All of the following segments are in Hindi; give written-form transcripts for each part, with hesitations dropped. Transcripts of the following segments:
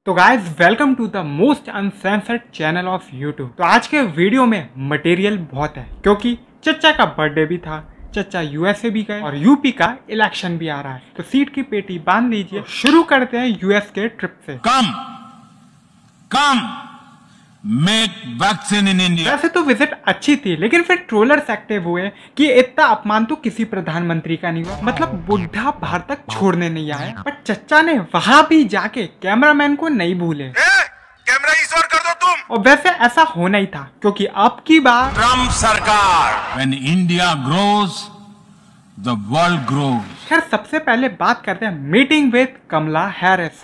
तो guys welcome to the most uncensored channel of YouTube. तो आज के वीडियो में मटेरियल बहुत है क्योंकि चच्चा का बर्थडे भी था, चच्चा यूएसए भी गए और यूपी का इलेक्शन भी आ रहा है। तो सीट की पेटी बांध लीजिए, शुरू करते हैं यूएस के ट्रिप से। कम मेक वैक्सीन इन इंडिया। वैसे तो विजिट अच्छी थी, लेकिन फिर ट्रोलर्स एक्टिव हुए कि इतना अपमान तो किसी प्रधानमंत्री का नहीं हुआ। मतलब बुढ़ा भारत तक छोड़ने नहीं आया, पर चच्चा ने वहां भी जाके कैमरामैन को नहीं भूले। कैमरा ईश्वर कर दो तुम। और वैसे ऐसा होना ही था क्योंकि अब की बार ट्रम्प सरकार। When India grows, the world grows। खैर सबसे पहले बात करते हैं मीटिंग विद कमला हैरिस।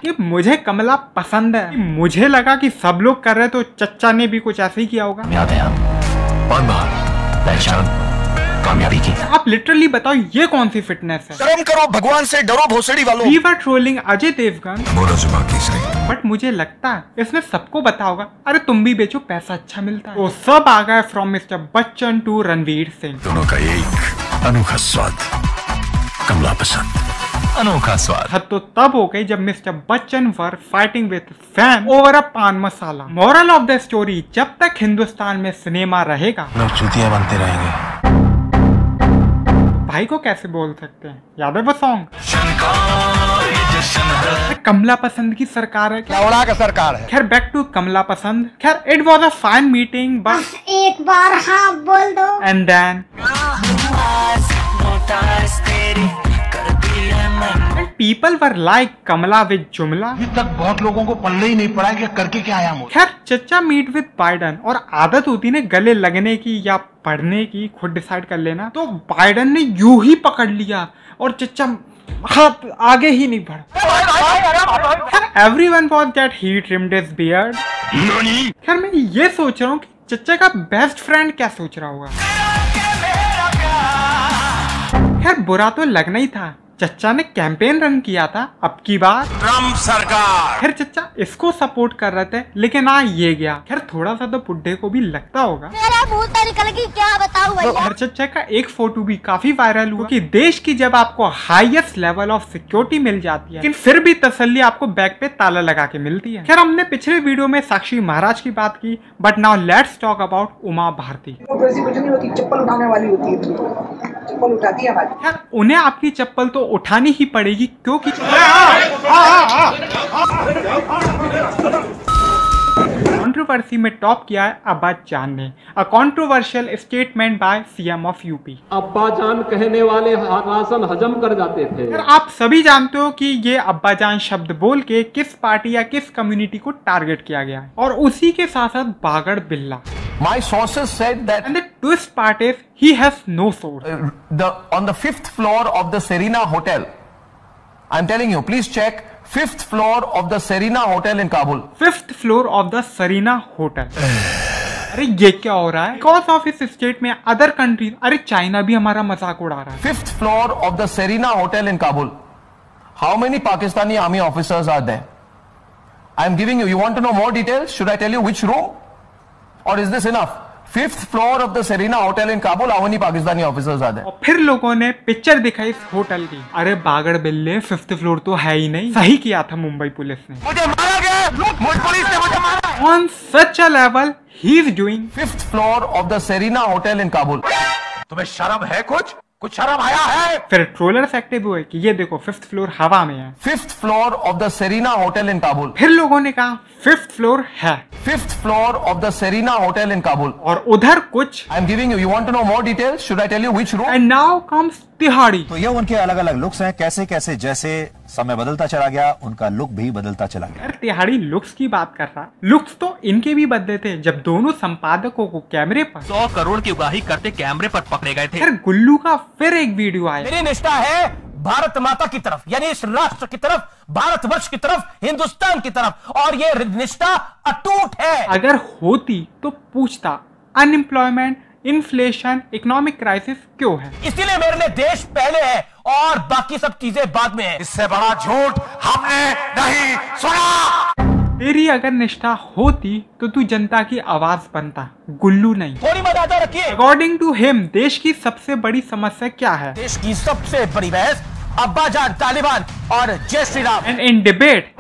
कि मुझे कमला पसंद है। मुझे लगा कि सब लोग कर रहे तो चच्चा ने भी कुछ ऐसे ही किया होगा। कामयाबी की। आप लिटरली बताओ ये कौन सी फिटनेस है? शर्म करो, भगवान से डरो भोसड़ी वालों। We were trolling Ajay Devgan, बोलो जुबान की सही। बट मुझे लगता है इसने सबको बता होगा, अरे तुम भी बेचो, पैसा अच्छा मिलता है। तो सब आ गए from mister Bachchan to Ranveer Singh. दोनों का एक अनोखा स्वाद, कमला पसंद अनोखा स्वाद। हद तो तब हो गई जब mister Bachchan were fighting with fan over a पान मसाला। मॉरल ऑफ द स्टोरी, जब तक हिंदुस्तान में सिनेमा रहेगा लोग चूतियां बनते रहेंगे। भाई को कैसे बोल सकते हैं, याद है वो सॉन्ग? कमला पसंद की सरकार है क्या? लौड़ा का सरकार है। खैर बैक टू कमला पसंद। खैर it was a fine meeting, बस एक बार हाँ बोल दो। And then people were like Kamla with जुमला। अभी तक बहुत लोगों को पल्ले ही नहीं पड़ा कि करके क्या आया मुझे। खैर चच्चा मीट विद बाइडन, और आदत होती है गले लगने की या पढ़ने की, खुद डिसाइड कर लेना। तो बाइडन ने यूं ही पकड़ लिया और चच्चा हाथ आगे ही नहीं बढ़ा। Everyone was that he trimmed his beard. खैर मैं ये सोच रहा हूँ कि चच्चा का बेस्ट फ्रेंड क्या सोच रहा होगा। खैर बुरा तो लगना ही था, चच्चा ने कैंपेन रन किया था अब की बार ट्रम्प सरकार। खैर चच्चा इसको सपोर्ट कर रहे थे, लेकिन ये गया। खैर थोड़ा सा तो बुड्ढे को भी लगता होगा। मेरा मुंह तो निकल गई, क्या बताऊं भैया। खैर चच्चा का एक फोटो भी काफी वायरल हुआ कि देश की जब आपको हाईएस्ट लेवल ऑफ सिक्योरिटी मिल जाती है, लेकिन फिर भी तसल्ली आपको बैग पे ताला लगा के मिलती है। खैर हमने पिछले वीडियो में साक्षी महाराज की बात की, but now let's talk about Uma Bharti. वैसी कुछ नहीं होती, चप्पल उठाने वाली होती है, चप्पल उठाती है हमारी। खैर उन्हें आपकी चप्पल तो उठानी ही पड़ेगी क्योंकि कंट्रोवर्सी में टॉप किया है अब्बा जान ने। अ controversial statement by CM of UP. अब्बा जान कहने वाले राशन हजम कर जाते थे। यार आप सभी जानते हो कि ये अब्बा जान शब्द बोल के किस पार्टी या किस कम्युनिटी को टारगेट किया गया है, और उसी के साथ साथ बागड़ बिल्ला। My sources said that And the twist part is he has no source. on the 5th floor of the Serena Hotel, I'm telling you, please check 5th floor of the Serena Hotel in Kabul. 5th floor of the Serena Hotel. अरे ये क्या हो रहा है? Because of इस स्टेट में अदर कंट्रीज, अरे चाइना भी हमारा मजाक उड़ा रहा है। 5th floor of the Serena Hotel in Kabul. How many Pakistani army officers are there? I'm giving you. You want to know more details? Should I tell you which room? Or is this enough? 5th floor of the Serena Hotel in Kabul. How many Pakistani officers are there? और फिर लोगों ने पिक्चर दिखाई इस होटल की। अरे बागड़ बिल्ले, 5th फ्लोर तो है ही नहीं। सही किया था मुंबई पुलिस ने। मुझे मारा गया, पुलिस ने मुझे मारा। On such a level, he is doing 5th floor of the Serena Hotel in Kabul. तुम्हें शर्म है? कुछ शर्म आया है? फिर ट्रोलर्स एक्टिव हुए कि ये देखो 5th फ्लोर हवा में है। 5th floor of the Serena Hotel in Kabul. फिर लोगों ने कहा 5th फ्लोर है, 5th floor of the Serena Hotel in Kabul. और उधर कुछ। I'm giving you. You want to know more details? Should I tell you which room? And now comes तिहाड़ी। तो ये उनके अलग अलग लुक्स हैं, कैसे कैसे जैसे समय बदलता चला गया उनका लुक भी बदलता चला गया। यार तिहाड़ी लुक्स की बात कर रहा, लुक्स तो इनके भी बदले थे जब दोनों संपादकों को कैमरे पर 100 करोड़ की उगाही करते कैमरे पर पकड़े गए थे। यार गुल्लू का फिर एक वीडियो आया। मेरी निष्ठा है भारत माता की तरफ, यानी इस राष्ट्र की तरफ, भारतवर्ष की तरफ, हिंदुस्तान की तरफ, और ये निष्ठा अटूट है। अगर होती तो पूछता अनएम्प्लॉयमेंट, इन्फ्लेशन, इकोनॉमिक क्राइसिस क्यों है? इसीलिए मेरे लिए देश पहले है और बाकी सब चीजें बाद में है। इससे बड़ा झूठ हमने नहीं सुना। तेरी अगर निष्ठा होती तो तू जनता की आवाज बनता, गुल्लू नहीं। थोड़ी मर्यादा रखिए। अकॉर्डिंग टू हिम देश की सबसे बड़ी समस्या क्या है? देश की सबसे बड़ी बहस अब्बाजान, तालिबान और जय Shri Ram. And in debate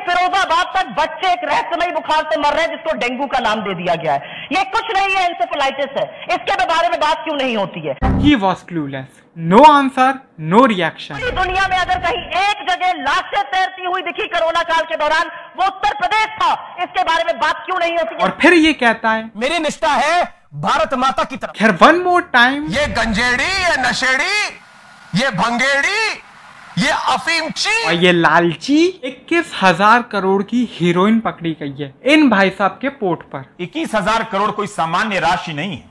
Firozabad तक बच्चे एक रहस्यमयी बुखार से मर रहे हैं जिसको डेंगू का नाम दे दिया गया है। ये कुछ नहीं है, एंसेफेलाइटिस है। इसके बारे में बात क्यों नहीं होती है? He was clueless. No answer, no reaction. दुनिया में अगर कहीं एक जगह लाशें तैरती हुई दिखी कोरोना काल के दौरान, वो उत्तर प्रदेश था। इसके बारे में बात क्यों नहीं होती है? और फिर ये कहता है मेरी निष्ठा है भारत माता की तरफ। खैर वन मोर टाइम, ये गंजेड़ी, ये नशेड़ी, ये भंगेड़ी, ये अफीमची और ये लालची 21,000 करोड़ की हीरोइन पकड़ी गई है इन भाई साहब के पोर्ट पर। 21,000 करोड़ कोई सामान्य राशि नहीं है,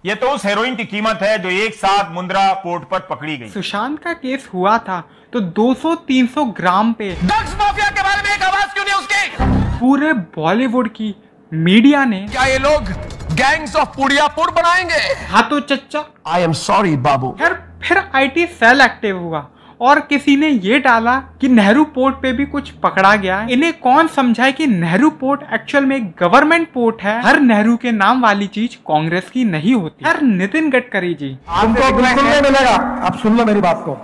ये तो उस हेरोइन की कीमत है जो एक साथ मुंद्रा पोर्ट पर पकड़ी गई। सुशांत का केस हुआ था तो 200-300 ग्राम पे ड्रग्स माफिया के बारे में एक आवाज क्यों नहीं उसकी? पूरे बॉलीवुड की मीडिया ने क्या ये लोग गैंग्स ऑफ पुड़ियापुर बनाएंगे? हाँ तो चच्चा, आई एम सॉरी बाबू। फिर आईटी सेल एक्टिव हुआ और किसी ने ये डाला कि नेहरू पोर्ट पे भी कुछ पकड़ा गया है। इन्हें कौन समझाए कि नेहरू पोर्ट एक्चुअल में एक गवर्नमेंट पोर्ट है। हर नेहरू के नाम वाली चीज कांग्रेस की नहीं होती। हर नितिन गडकरी जी, तुमको बिल्कुल नहीं मिलेगा। आप सुन लो मेरी बात को,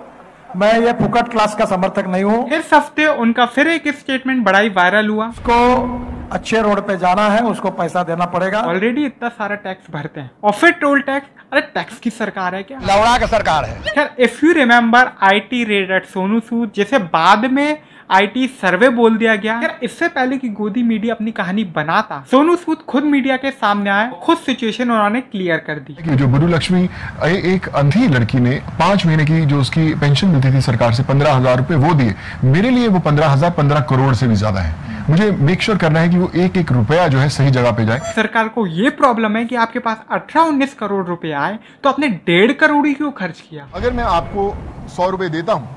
मैं ये फुकट क्लास का समर्थक नहीं हूँ। इस हफ्ते उनका फिर एक स्टेटमेंट बड़ा ही वायरल हुआ। उसको अच्छे रोड पे जाना है, उसको पैसा देना पड़ेगा। ऑलरेडी इतना सारा टैक्स भरते हैं और फिर टोल टैक्स। अरे टैक्स की सरकार है क्या? लवड़ा का सरकार है। खैर, if you remember IT raid at Sonu Sood, जिसे बाद में IT सर्वे बोल दिया गया। खैर, इससे पहले कि गोदी मीडिया अपनी कहानी बनाता, सोनू सूद खुद मीडिया के सामने आए, खुद सिचुएशन उन्होंने क्लियर कर दी। जो गुरु लक्ष्मी एक अंधी लड़की ने 5 महीने की जो उसकी पेंशन मिलती थी सरकार से 15,000 रुपए वो दिए। मेरे लिए वो 15,000 15 करोड़ से भी ज्यादा है। मुझे मेक श्योर करना है कि वो एक रुपया जो है सही जगह पे जाए। सरकार को ये प्रॉब्लम है कि आपके पास 18-19 करोड़ रुपए आए तो आपने 1.5 करोड़ ही क्यों खर्च किया? अगर मैं आपको 100 रुपए देता हूँ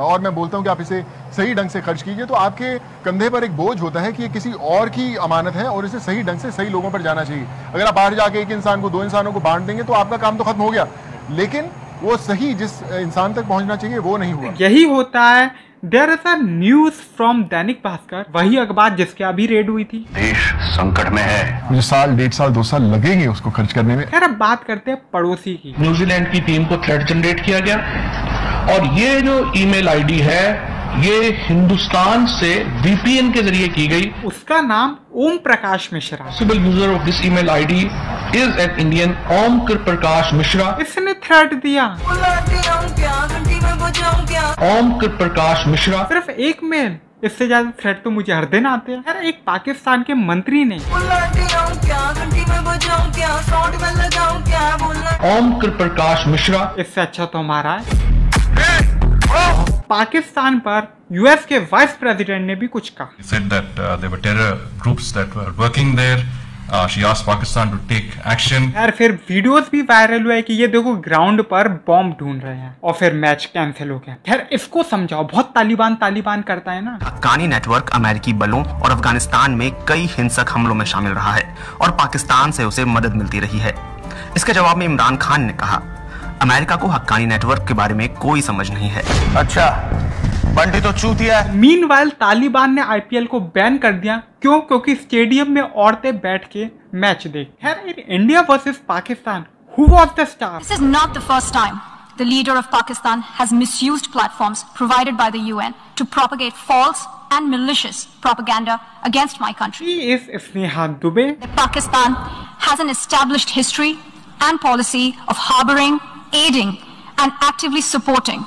और मैं बोलता हूँ कि आप इसे सही ढंग से खर्च कीजिए, तो आपके कंधे पर एक बोझ होता है कि ये किसी और की अमानत है और इसे सही ढंग से सही लोगों पर जाना चाहिए। अगर आप बाहर जाके एक इंसान को 2 इंसानों को बांट देंगे तो आपका काम तो खत्म हो गया, लेकिन वो सही जिस इंसान तक पहुंचना चाहिए वो नहीं हुआ। यही होता है। There is a news from Dainik Bhaskar, वही अखबार जिसके अभी रेड हुई थी। देश संकट में है, मुझे साल 1.5 साल 2 साल लगेंगे उसको खर्च करने में। खैर, अब बात करते हैं पड़ोसी की। न्यूजीलैंड की टीम को थ्रेड जनरेट किया गया और ये जो ईमेल आईडी है ये हिंदुस्तान से VPN के जरिए की गई। उसका नाम Om Prakash Mishra. Possible user of this email ID is an Indian Om Prakash Mishra. इसने थ्रेट दिया ओम प्रकाश मिश्रा। सिर्फ एक मेल, इससे ज्यादा थ्रेट तो मुझे हर दिन आते हैं। यार, एक पाकिस्तान के मंत्री ने ओम प्रकाश मिश्रा। इससे अच्छा तो हमारा है। पाकिस्तान पर US के वाइस प्रेसिडेंट ने भी कुछ कहा। said that there were terror groups that were working there. She asked Pakistan to take action. यार, फिर वीडियोस भी वायरल हुए कि ये देखो ग्राउंड पर बॉम्ब ढूंढ रहे हैं और फिर मैच कैंसिल हो गया। खैर, इसको समझाओ, बहुत तालिबान करता है ना। हक्कानी नेटवर्क अमेरिकी बलों और अफगानिस्तान में कई हिंसक हमलों में शामिल रहा है और पाकिस्तान से उसे मदद मिलती रही है। इसके जवाब में इमरान खान ने कहा, अमेरिका को हक्कानी नेटवर्क के बारे में कोई समझ नहीं है। अच्छा, बंटी तो चूतिया है। मीनवाइल तालिबान ने IPL को बैन कर दिया। क्यों? क्योंकि स्टेडियम में औरतें बैठ के मैच देख। खैर, in India versus Pakistan, who was the star? This is not the first time the leader of Pakistan has misused platforms provided by the UN to propagate false and malicious propaganda against my country. She is Sneha Dubey. Pakistan has an established history and policy of harboring, aiding and actively supporting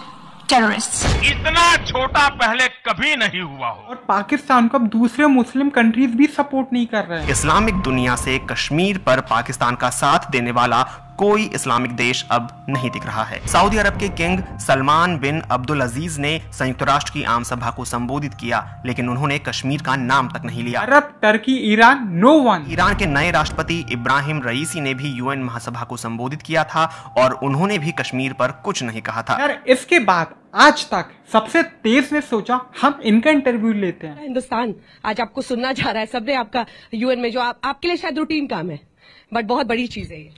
terrorists. इतना छोटा पहले कभी नहीं हुआ हो। और पाकिस्तान को अब दूसरे मुस्लिम कंट्रीज भी सपोर्ट नहीं कर रहे हैं। इस्लामिक दुनिया से कश्मीर पर पाकिस्तान का साथ देने वाला कोई इस्लामिक देश अब नहीं दिख रहा है। सऊदी अरब के किंग सलमान बिन अब्दुल अजीज ने संयुक्त राष्ट्र की आम सभा को संबोधित किया, लेकिन उन्होंने कश्मीर का नाम तक नहीं लिया। Arab, Turkey, Iran, no one. Iran के नए राष्ट्रपति इब्राहिम रईसी ने भी UN महासभा को संबोधित किया था और उन्होंने भी कश्मीर पर कुछ नहीं कहा था। यार, इसके बाद आज तक सबसे तेज ने सोचा हम इनका इंटरव्यू लेते हैं। हिंदुस्तान आज आपको सुनना चाह रहा है, सबने आपका UN में जो आपके लिए शायद रूटीन काम है, बट बहुत बड़ी चीज है ये।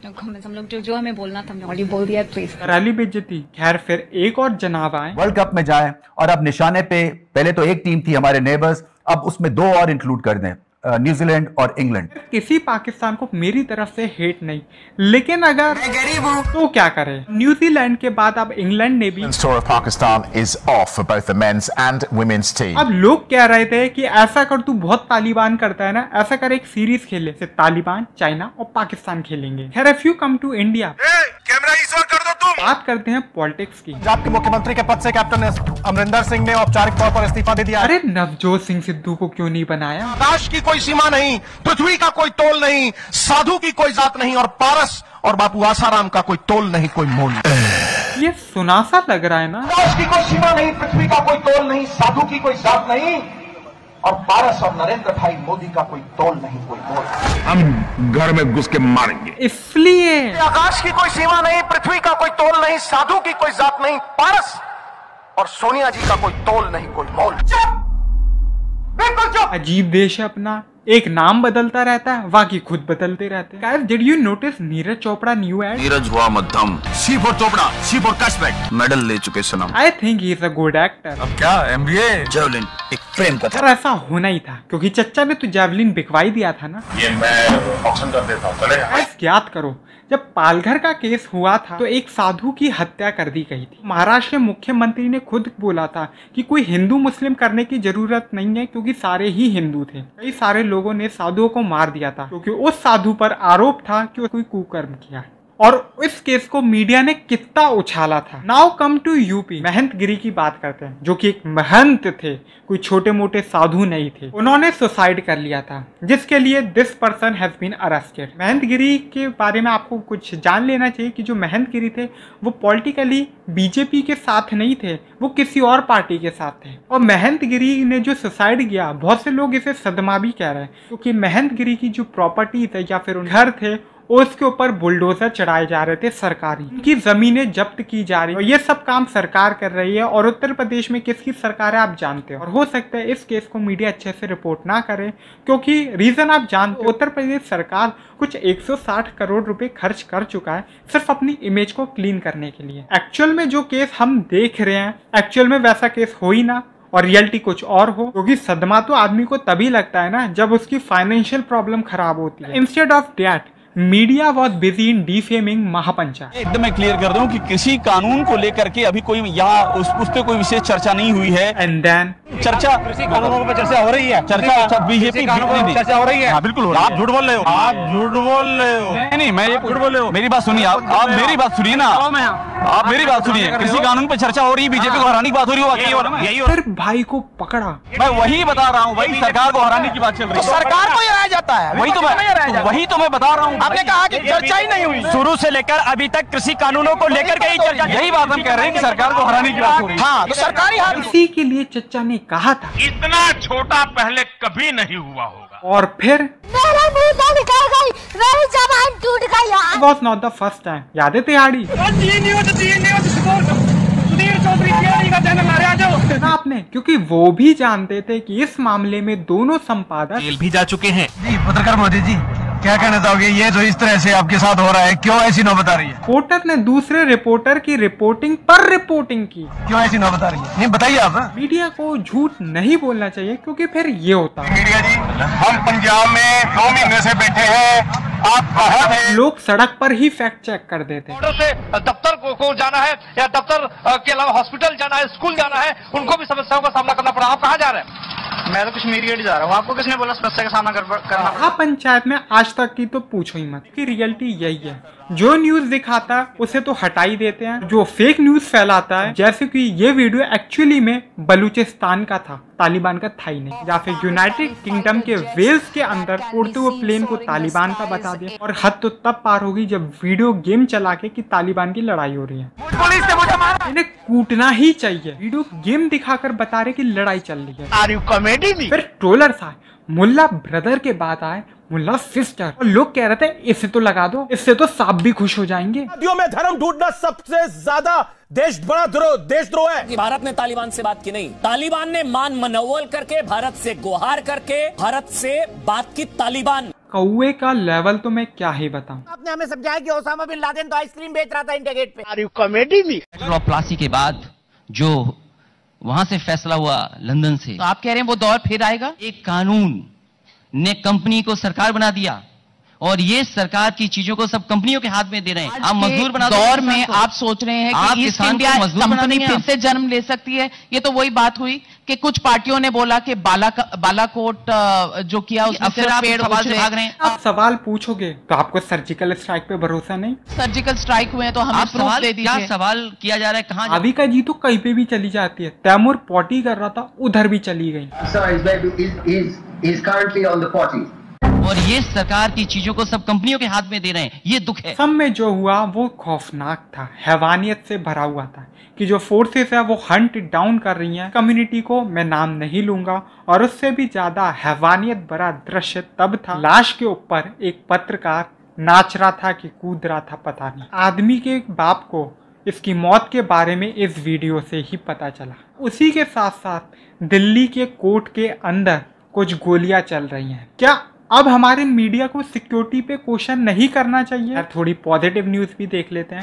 हम लोग जो हमें बोलना था हमने ऑलरेडी बोल दिया, प्लीज। रैली बेइज्जती। खैर, फिर एक और जनाब आए। वर्ल्ड कप में जाएं और अब निशाने पे पहले तो एक टीम थी हमारे नेबर्स, अब उसमें 2 और इंक्लूड कर दें। न्यूजीलैंड और इंग्लैंड। किसी पाकिस्तान को मेरी तरफ से हेट नहीं, लेकिन अगर मैं गरीब हूं तो क्या करें। न्यूजीलैंड के बाद अब इंग्लैंड ने भी Pakistan is off for both the men's and women's team. अब लोग कह रहे थे कि ऐसा कर, तू बहुत तालिबान करता है ना, ऐसा कर एक सीरीज खेले, सिर्फ तालिबान, चाइना और पाकिस्तान खेलेंगे। खैर if you come to India, camera इस ओर कर दो तुम। बात करते हैं पॉलिटिक्स की। पंजाब के मुख्यमंत्री के पद से कैप्टन अमरिंदर सिंह ने औपचारिक तौर पर इस्तीफा दे दिया। अरे नवजोत सिंह सिद्धू को क्यों नहीं बनाया? आकाश की कोई सीमा नहीं, पृथ्वी का कोई तोल नहीं, साधु की कोई जात नहीं और पारस और बापू आसाराम का कोई तोल नहीं, कोई मोल नहीं। ये सुना सा लग रहा है ना। आकाश की कोई सीमा नहीं, पृथ्वी का कोई तोल नहीं, साधु की कोई जात नहीं और पारस और नरेंद्र भाई मोदी का कोई तोल नहीं, कोई मोल। हम घर में घुस के मारेंगे। इसलिए आकाश की कोई सीमा नहीं, पृथ्वी का कोई तोल नहीं, साधु की कोई जात नहीं, पारस और सोनिया जी का कोई तोल नहीं, कोई मोल। अजीब देश है अपना, एक नाम बदलता रहता है, बाकी खुद बदलते रहते हैं। Guys, did you notice Neeraj Chopra new ad? Neeraj हुआ मध्यम, C for Chopra, C for cashback, medal ले चुके सनम। I think he is a good actor। अब क्या MBA जेवलिन एक प्रेम कथा। सर ऐसा होना ही था, क्योंकि चच्चा ने तो जेवलिन बिकवाई दिया था ना। ये मैं ऑप्शन कर देता हूँ, चलेगा? याद करो जब पालघर का केस हुआ था तो एक साधु की हत्या कर दी गई थी। महाराष्ट्र के मुख्यमंत्री ने खुद बोला था कि कोई हिंदू मुस्लिम करने की जरूरत नहीं है, क्योंकि सारे ही हिंदू थे। कई सारे लोगों ने साधुओं को मार दिया था, क्योंकि उस साधु पर आरोप था कि वो कोई कुकर्म किया है। और इस केस को मीडिया ने कितना उछाला था। Now come to UP. Mahant Giri की बात करते हैं, जो कि एक महंत थे, कोई छोटे मोटे साधु नहीं थे। उन्होंने सुसाइड कर लिया था, जिसके लिए this person has been arrested. Mahant Giri के बारे में आपको कुछ जान लेना चाहिए कि जो महंत गिरी थे वो पॉलिटिकली बीजेपी के साथ नहीं थे, वो किसी और पार्टी के साथ थे। और महंत गिरी ने जो सुसाइड किया, बहुत से लोग इसे सदमा भी कह रहे हैं, क्योंकि महंत गिरी की जो प्रॉपर्टी थे या फिर घर थे उसके ऊपर बुलडोजर चढ़ाए जा रहे थे सरकारी, उनकी जमीनें जब्त की जा रही है। ये सब काम सरकार कर रही है और उत्तर प्रदेश में किसकी सरकार है आप जानते हो। और हो सकता है इस केस को मीडिया अच्छे से रिपोर्ट ना करे, क्योंकि रीजन आप जानते हो, उत्तर प्रदेश सरकार कुछ 160 करोड़ रुपए खर्च कर चुका है सिर्फ अपनी इमेज को क्लीन करने के लिए। एक्चुअल में जो केस हम देख रहे हैं, एक्चुअल में वैसा केस हो ही ना और रियलिटी कुछ और हो, क्योंकि सदमा तो आदमी को तभी लगता है ना जब उसकी फाइनेंशियल प्रॉब्लम खराब होती है। Instead of that media was busy in defaming mahapanchayat. एकदम मैं क्लियर कर दूं कि किसी कानून को लेकर के अभी कोई यहाँ उस पे कोई विशेष चर्चा नहीं हुई है। एंड देन चर्चा कृषि कानूनों पर चर्चा हो रही है। चर्चा बीजेपी चर्चा हो रही है। हाँ बिल्कुल हो रही है। आप झूठ बोल रहे हो, आप झूठ बोल रहे हो। नहीं मैं ये झूठ बोल रहे हो। मेरी बात सुनिए, आप मेरी बात सुनिए ना, आप मेरी बात सुनिए। कृषि कानून पे चर्चा हो रही है, बीजेपी को हराने की बात हो रही है, यही फिर भाई को पकड़ा। मैं वही बता रहा हूँ, वही सरकार को हराने की बात चल रही है। सरकार को हराया जाता है, वही तो मैं बता रहा हूँ। आपने कहा कि चर्चा ही नहीं हुई। शुरू से लेकर अभी तक कृषि कानूनों को लेकर के ही चर्चा, यही बात हम कह रहे हैं कि सरकार को हराने की बात हो रही है। हाँ तो सरकारी हाथ इसी के लिए चच्चा ने कहा था इतना छोटा पहले कभी नहीं हुआ होगा। और फिर मेरा मुंह निकल गई, मेरी जबान टूट गई यार। Was not the first time. याद है तिहाड़ी ना आपने, क्योंकि वो भी जानते थे कि इस मामले में दोनों संपादक जेल भी जा चुके हैं। जी पत्रकार मोदी जी क्या कहना चाहोगे, ये जो इस तरह से आपके साथ हो रहा है, क्यों ऐसी नौबत आ रही है? रिपोर्टर ने दूसरे रिपोर्टर की रिपोर्टिंग पर रिपोर्टिंग की, क्यों ऐसी नौबत आ रही है? नहीं बताइए आप। मीडिया को झूठ नहीं बोलना चाहिए, क्योंकि फिर ये होता है। मीडिया जी, हम पंजाब में 2 महीने से बैठे हैं, आप कहाँ थे? लोग सड़क पर ही फैक्ट चेक कर देते हैं। से दफ्तर को जाना है या दफ्तर के अलावा हॉस्पिटल जाना है, स्कूल जाना है, उनको भी समस्याओं का सामना करना पड़ा। आप कहाँ जा रहे हैं? मैं तो कश्मीर जा रहा हूँ। आपको किसने बोला समस्या का सामना करना? हाँ पंचायत में आज तक की तो पूछो ही मत, कि रियलिटी यही है। जो न्यूज दिखाता है उसे तो हटा ही देते हैं, जो फेक न्यूज फैलाता है, जैसे कि ये वीडियो एक्चुअली में बलूचिस्तान का था, तालिबान का था ही नहीं। या फिर यूनाइटेड किंगडम के वेल्स के अंदर उड़ते हुए प्लेन को तालिबान का बता दिया। और हद तो तब पार होगी जब वीडियो गेम चला के कि तालिबान की लड़ाई हो रही है। पुलिस ने मुझे मारा। इन्हें कूटना ही चाहिए। वीडियो गेम दिखाकर बता रहे कि लड़ाई चल रही है। Are you comedy me? फिर ट्रोलर्स आए, मुल्ला ब्रदर के बाद आए मुल्ला सिस्टर, और लोग कह रहे थे इसे तो लगा दो, इससे तो सांप भी खुश हो जाएंगे। नदियों में धर्म ढूंढना सबसे ज्यादा देशद्रोह है। भारत ने तालिबान से बात की नहीं, तालिबान ने मान मनोवल करके, भारत से गुहार करके, भारत से बात की। तालिबान कौए का लेवल तो मैं क्या ही बताऊं। आपने हमें समझाया कि ओसामा बिन लादेन तो आइसक्रीम बेच रहा था इंडिया गेट पे। Are you comedy me? Plassey के बाद जो वहां से फैसला हुआ लंदन से, तो आप कह रहे हैं वो दौर फिर आएगा? एक कानून ने कंपनी को सरकार बना दिया और ये सरकार की चीजों को सब कंपनियों के हाथ में दे रहे हैं। आप मजदूर बना दौर में आप सोच रहे हैं कि ईस्ट इंडिया कंपनी फिर से जन्म ले सकती है। ये तो वही बात हुई कि कुछ पार्टियों ने बोला कि बालाकोट जो किया उसमें सिर्फ पेड़ भाग रहे हैं। आप सवाल पूछोगे तो आपको सर्जिकल स्ट्राइक पे भरोसा नहीं? सर्जिकल स्ट्राइक हुए तो हमें प्रूफ दे दीजिए। क्या सवाल किया जा रहा है? कहाँ अविका जी तो कहीं पे भी चली जाती है। तैमूर पॉटी कर रहा था, उधर भी चली गई। और ये सरकार की चीजों को सब कंपनियों के हाथ में दे रहे हैं। ये दुख है। सब में जो हुआ वो खौफनाक था, हैवानियत से भरा हुआ था कि जो फोर्सेस है वो हंट डाउन कर रही हैं कम्युनिटी को। मैं नाम नहीं लूंगा। और उससे भी ज्यादा हैवानियत भरा दृश्य तब था, लाश के ऊपर एक पत्रकार नाच रहा था कि कूद रहा था, पता नहीं। आदमी के बाप को इसकी मौत के बारे में इस वीडियो से ही पता चला। उसी के साथ साथ दिल्ली के कोर्ट के अंदर कुछ गोलियां चल रही हैं। क्या अब हमारे मीडिया को सिक्योरिटी पे क्वेश्चन नहीं करना चाहिए? यार थोड़ी पॉजिटिव न्यूज भी देख लेते हैं।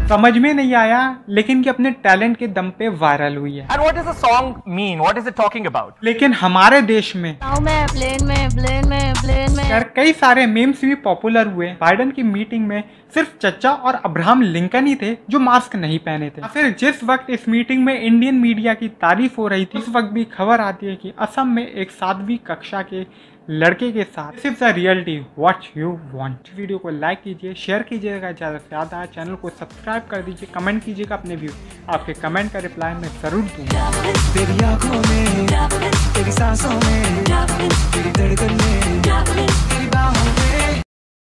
समझ में नहीं आया लेकिन कि अपने टैलेंट के दम पे वायरल हुई है। And what does the song mean? What is it talking about? लेकिन हमारे देश में यार कई सारे मीम्स भी पॉपुलर हुए। बाइडेन की मीटिंग में सिर्फ चचा और अब्राहम लिंकन ही थे जो मास्क नहीं पहने थे। फिर जिस वक्त इस मीटिंग में इंडियन मीडिया की तारीफ हो रही थी, उस वक्त भी खबर आती है कि असम में एक 7वीं कक्षा के लड़के के साथ। This is the reality what you want. Video को लाइक कीजिए, शेयर कीजिएगा ज़्यादा से ज़्यादा, चैनल को सब्सक्राइब कर दीजिए, कमेंट कीजिएगा अपने व्यू। आपके कमेंट का रिप्लाई मैं जरूर दूंगा। तेरी आंखों में, तेरी सांसों में, तेरी धड़कन में, तेरी बाहों में